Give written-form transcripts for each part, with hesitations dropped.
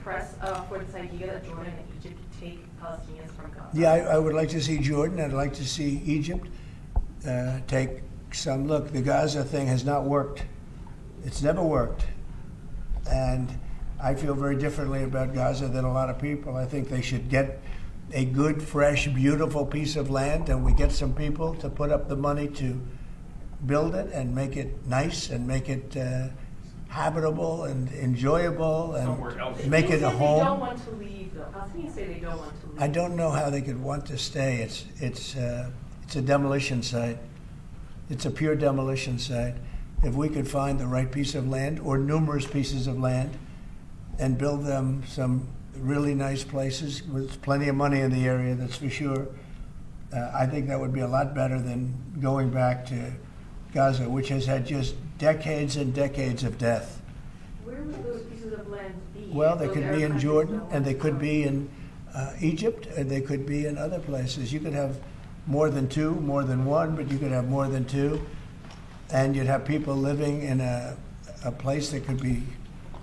press for this idea that Jordan and Egypt take Palestinians from Gaza? Yeah, I would like to see Jordan. I'd like to see Egypt take some. Look, the Gaza thing has not worked. It's never worked. And I feel very differently about Gaza than a lot of people. I think they should get a good, fresh, beautiful piece of land, and we get some people to put up the money to build it and make it nice and make it habitable and enjoyable and make it a home. They don't want to leave, though. Palestinians say they don't want to leave. I don't know how they could want to stay. It's a demolition site. It's a pure demolition site. If we could find the right piece of land or numerous pieces of land and build them some really nice places with plenty of money in the area, that's for sure, I think that would be a lot better than going back to Gaza, which has had just decades and decades of death. Where would those pieces of land be? Well, they could be in Jordan, and they could be in Egypt, and they could be in other places. You could have more than two, more than one, but you could have more than two, and you'd have people living in a place that could be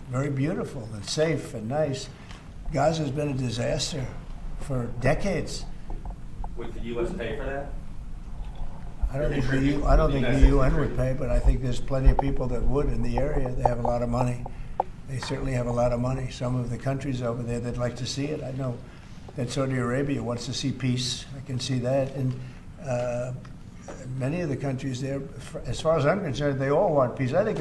very beautiful and safe and nice. Gaza's been a disaster for decades. Would the U.S. pay for that? I don't think the UN would pay, but I think there's plenty of people that would in the area. They have a lot of money. They certainly have a lot of money. Some of the countries over there, they'd like to see it. I know that Saudi Arabia wants to see peace. I can see that. And many of the countries there, as far as I'm concerned, they all want peace. I think,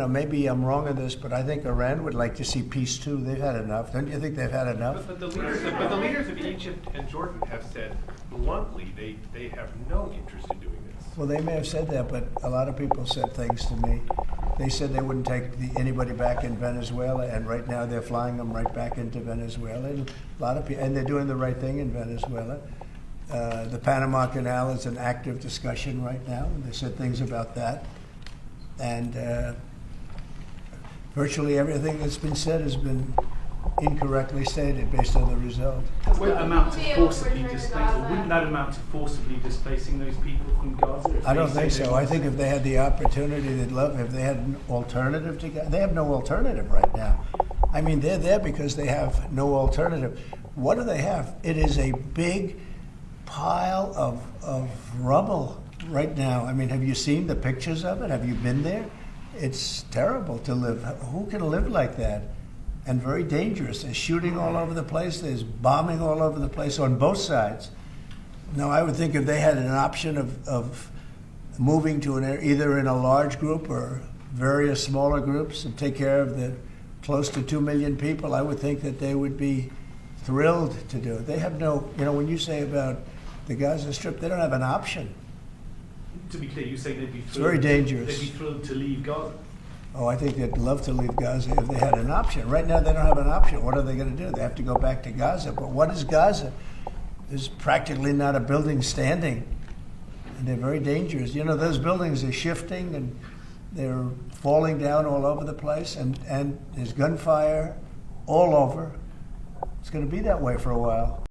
maybe I'm wrong on this, but I think Iran would like to see peace too. They've had enough. Don't you think they've had enough? But the leaders of Egypt and Jordan have said bluntly they have no interest in doing this. Well, they may have said that, but a lot of people said things to me. They said they wouldn't take anybody back in Venezuela, and right now they're flying them right back into Venezuela. And a lot of people, and they're doing the right thing in Venezuela. The Panama Canal is an active discussion right now, and they said things about that. And virtually everything that's been said has been incorrectly stated based on the result. Would that amount to forcibly displacing? Wouldn't that amount to forcibly displacing those people from Gaza? I don't think so. I think if they had the opportunity, they'd love if they had an alternative to Gaza. They have no alternative right now. I mean, they're there because they have no alternative. What do they have? It is a big pile of rubble right now. I mean, have you seen the pictures of it? Have you been there? It's terrible to live. Who can live like that? And very dangerous. There's shooting all over the place. There's bombing all over the place on both sides. Now, I would think if they had an option of moving to an area, either in a large group or various smaller groups, and take care of the close to 2 million people, I would think that they would be thrilled to do it. They have no, when you say about the Gaza Strip, they don't have an option. To be clear, you say they'd be thrilled. It's very dangerous. They'd be thrilled to leave Gaza. Oh, I think they'd love to leave Gaza if they had an option. Right now, they don't have an option. What are they going to do? They have to go back to Gaza. But what is Gaza? There's practically not a building standing, and they're very dangerous. Those buildings are shifting, and they're falling down all over the place, and there's gunfire all over. It's going to be that way for a while.